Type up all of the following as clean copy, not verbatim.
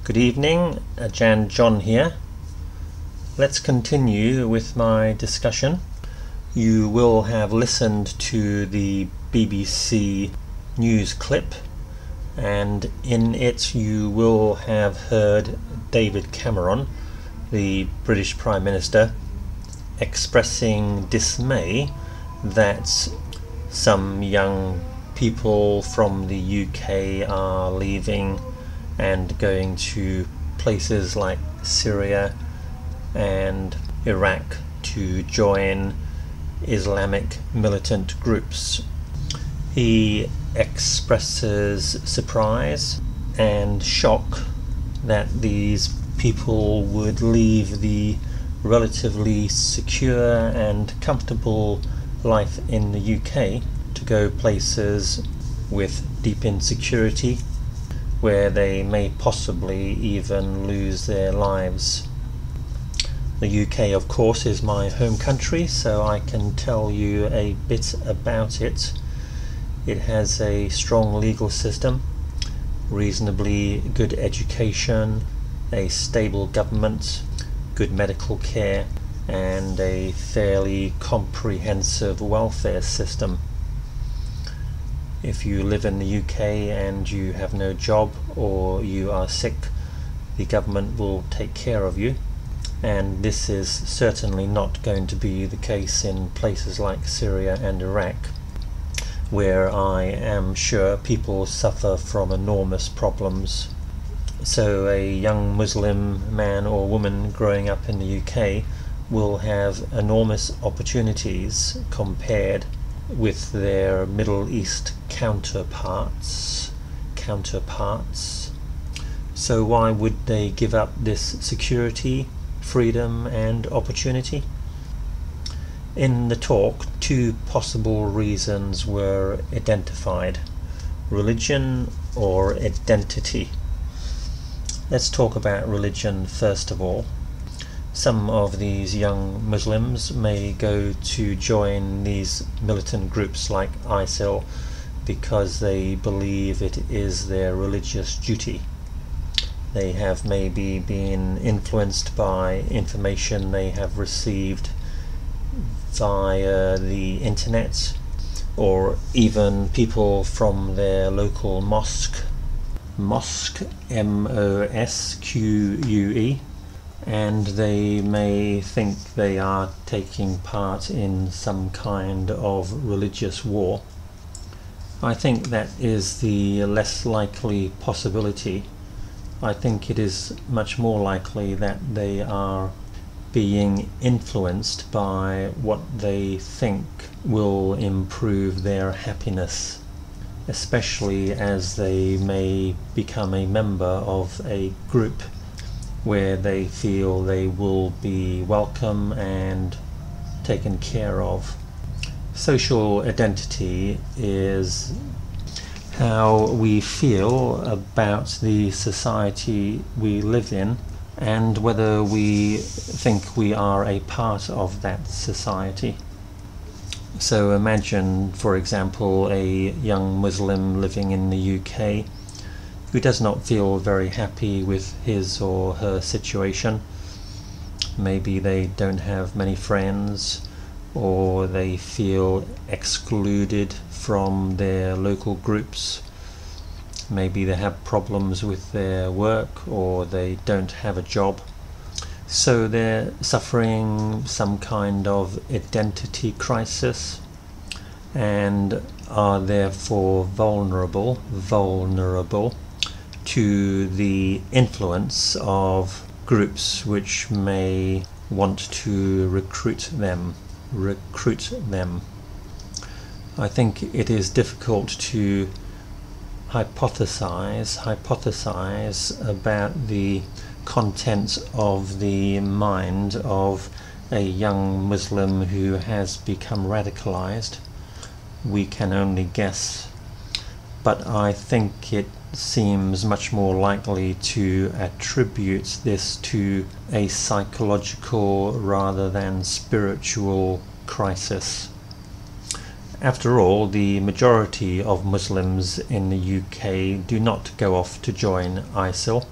Good evening, Jan John here. Let's continue with my discussion. You will have listened to the BBC news clip, and in it you will have heard David Cameron, the British Prime Minister, expressing dismay that some young people from the UK are leaving and going to places like Syria and Iraq to join Islamic militant groups. He expresses surprise and shock that these people would leave the relatively secure and comfortable life in the UK to go places with deep insecurity, where they may possibly even lose their lives. The UK, of course, is my home country, so I can tell you a bit about it. It has a strong legal system, reasonably good education, a stable government, good medical care, and a fairly comprehensive welfare system. If you live in the UK and you have no job or you are sick, the government will take care of you, and this is certainly not going to be the case in places like Syria and Iraq, where I am sure people suffer from enormous problems. So a young Muslim man or woman growing up in the UK will have enormous opportunities compared with their Middle East counterparts. So why would they give up this security, freedom and opportunity? In the talk, two possible reasons were identified: religion or identity. Let's talk about religion first of all. Some of these young Muslims may go to join these militant groups like ISIL because they believe it is their religious duty. They have maybe been influenced by information they have received via the internet, or even people from their local mosque, M-O-S-Q-U-E, and they may think they are taking part in some kind of religious war. I think that is the less likely possibility. I think it is much more likely that they are being influenced by what they think will improve their happiness, especially as they may become a member of a group where they feel they will be welcome and taken care of. Social identity is how we feel about the society we live in and whether we think we are a part of that society. So imagine, for example, a young Muslim living in the UK who does not feel very happy with his or her situation. Maybe they don't have many friends, or they feel excluded from their local groups. Maybe they have problems with their work, or they don't have a job. So they're suffering some kind of identity crisis and are therefore vulnerable to the influence of groups which may want to recruit them. I think it is difficult to hypothesize about the contents of the mind of a young Muslim who has become radicalized. We can only guess, but I think it seems much more likely to attribute this to a psychological rather than spiritual crisis. After all, the majority of Muslims in the UK do not go off to join ISIL.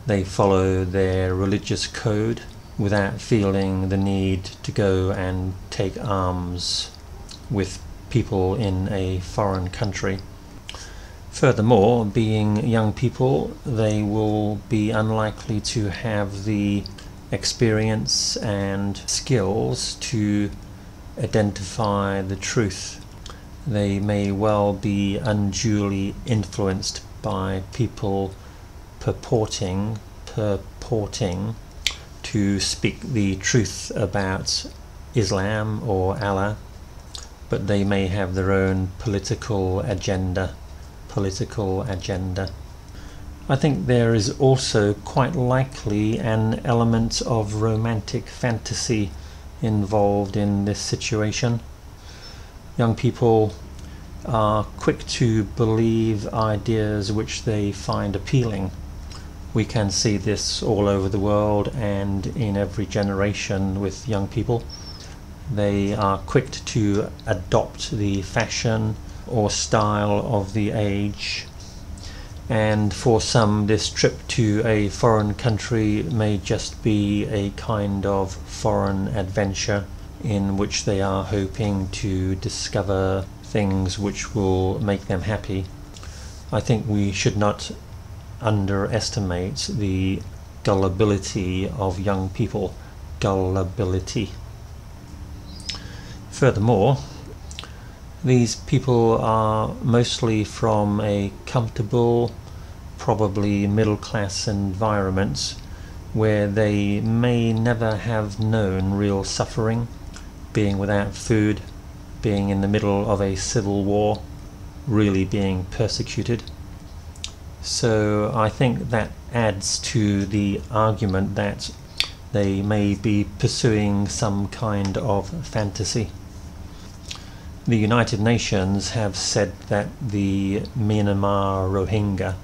They follow their religious code without feeling the need to go and take arms with people in a foreign country. Furthermore, being young people, they will be unlikely to have the experience and skills to identify the truth. They may well be unduly influenced by people purporting to speak the truth about Islam or Allah, but they may have their own political agenda. I think there is also quite likely an element of romantic fantasy involved in this situation. Young people are quick to believe ideas which they find appealing. We can see this all over the world and in every generation with young people. They are quick to adopt the fashion or style of the age, and for some this trip to a foreign country may just be a kind of foreign adventure in which they are hoping to discover things which will make them happy. I think we should not underestimate the gullibility of young people. Gullibility. Furthermore, these people are mostly from a comfortable, probably middle-class environment where they may never have known real suffering, being without food, being in the middle of a civil war, really being persecuted. So I think that adds to the argument that they may be pursuing some kind of fantasy. The United Nations have said that the Myanmar Rohingya,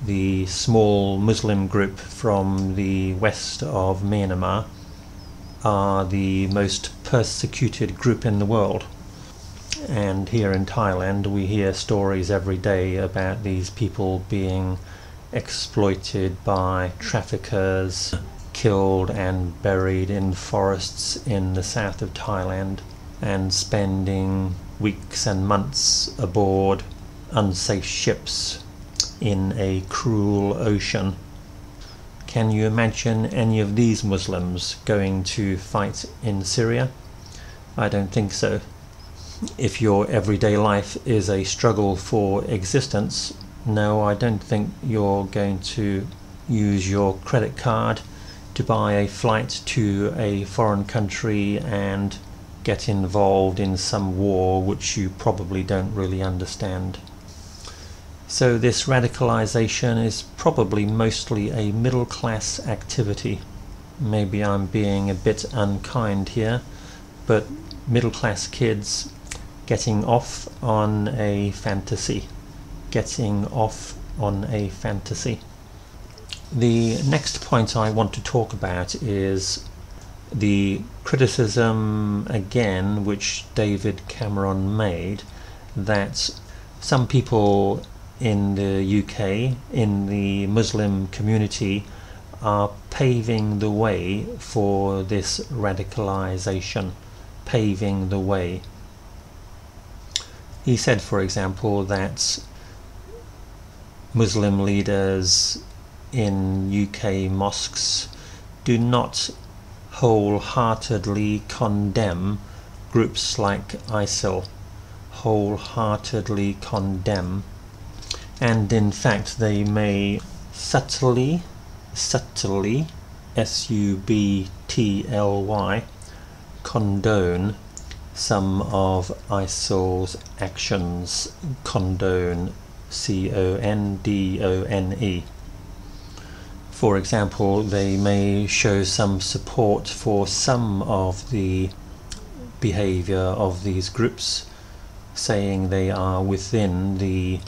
the small Muslim group from the west of Myanmar, are the most persecuted group in the world. And here in Thailand we hear stories every day about these people being exploited by traffickers, killed and buried in forests in the south of Thailand, and spending weeks and months aboard unsafe ships in a cruel ocean. Can you imagine any of these Muslims going to fight in Syria? I don't think so. If your everyday life is a struggle for existence, no, I don't think you're going to use your credit card to buy a flight to a foreign country and get involved in some war which you probably don't really understand. So this radicalization is probably mostly a middle-class activity. Maybe I'm being a bit unkind here, but middle-class kids getting off on a fantasy. The next point I want to talk about is the criticism again which David Cameron made, that some people in the UK, in the Muslim community, are paving the way for this radicalization. Paving the way. He said, for example, that Muslim leaders in UK mosques do not wholeheartedly condemn groups like ISIL, wholeheartedly condemn, and in fact they may subtly, S-U-B-T-L-Y, condone some of ISIL's actions, condone, C-O-N-D-O-N-E. For example, they may show some support for some of the behavior of these groups, saying they are within the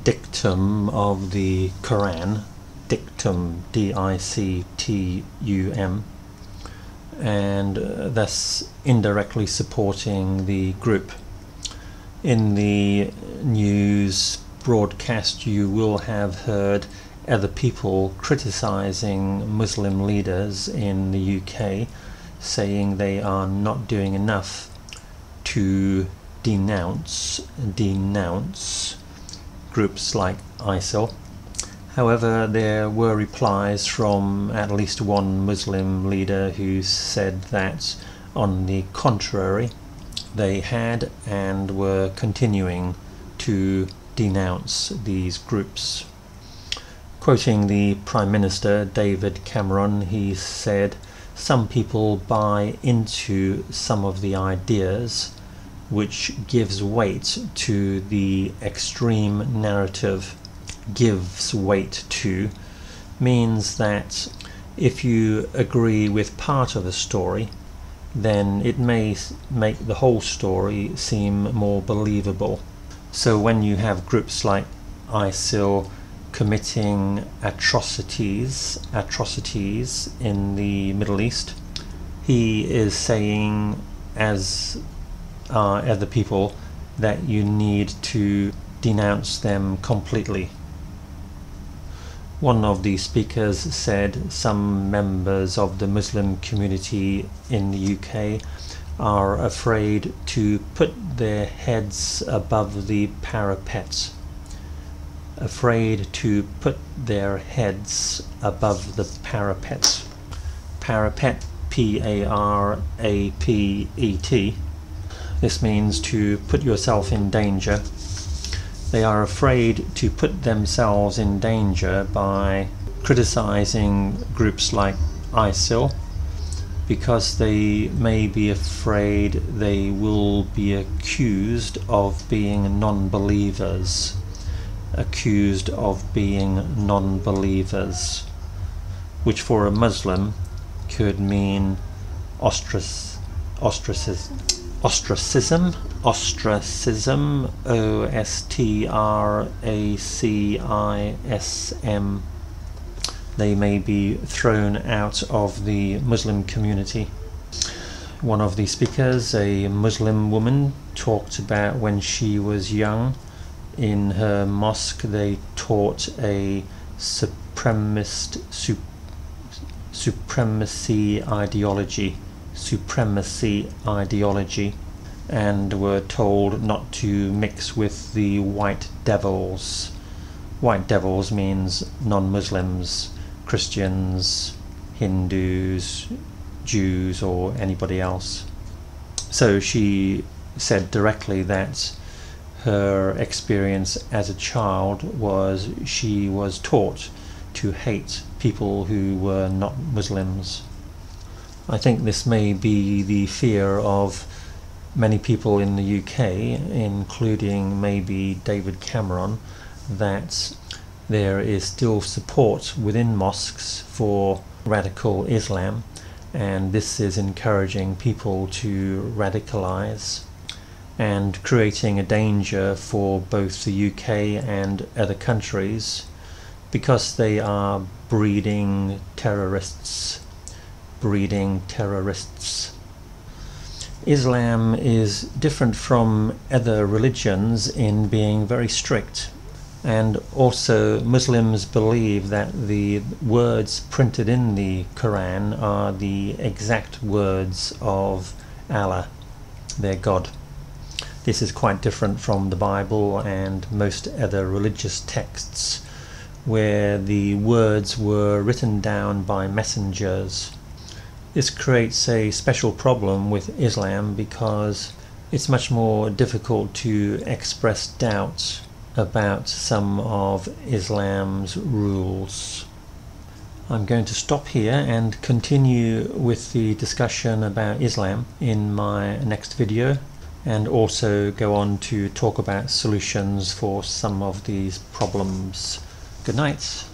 dictum of the Quran, dictum, D-I-C-T-U-M, and thus indirectly supporting the group. In the news broadcast you will have heard other people criticizing Muslim leaders in the UK, saying they are not doing enough to denounce groups like ISIL. However, there were replies from at least one Muslim leader who said that, on the contrary, they had and were continuing to denounce these groups. Quoting the Prime Minister David Cameron, he said, "Some people buy into some of the ideas which gives weight to the extreme narrative." Gives weight to means that if you agree with part of a story, then it may make the whole story seem more believable. So when you have groups like ISIL committing atrocities in the Middle East, he is saying, as are other people, that you need to denounce them completely. One of the speakers said some members of the Muslim community in the UK are afraid to put their heads above the parapet. Afraid to put their heads above the parapet. Parapet, P-A-R-A-P-E-T. This means to put yourself in danger. They are afraid to put themselves in danger by criticizing groups like ISIL, because they may be afraid they will be accused of being non-believers. Which for a Muslim could mean ostracism, ostracism. They may be thrown out of the Muslim community. One of the speakers, a Muslim woman, talked about when she was young. In her mosque they taught a supremacy ideology, and were told not to mix with the white devils. White devils means non-Muslims, Christians, Hindus, Jews, or anybody else. So she said directly that her experience as a child was she was taught to hate people who were not Muslims. I think this may be the fear of many people in the UK, including maybe David Cameron, that there is still support within mosques for radical Islam, and this is encouraging people to radicalize and creating a danger for both the UK and other countries, because they are breeding terrorists. Islam is different from other religions in being very strict, and also Muslims believe that the words printed in the Quran are the exact words of Allah, their God. This is quite different from the Bible and most other religious texts, where the words were written down by messengers. This creates a special problem with Islam because it's much more difficult to express doubt about some of Islam's rules. I'm going to stop here and continue with the discussion about Islam in my next video, and also go on to talk about solutions for some of these problems. Good night.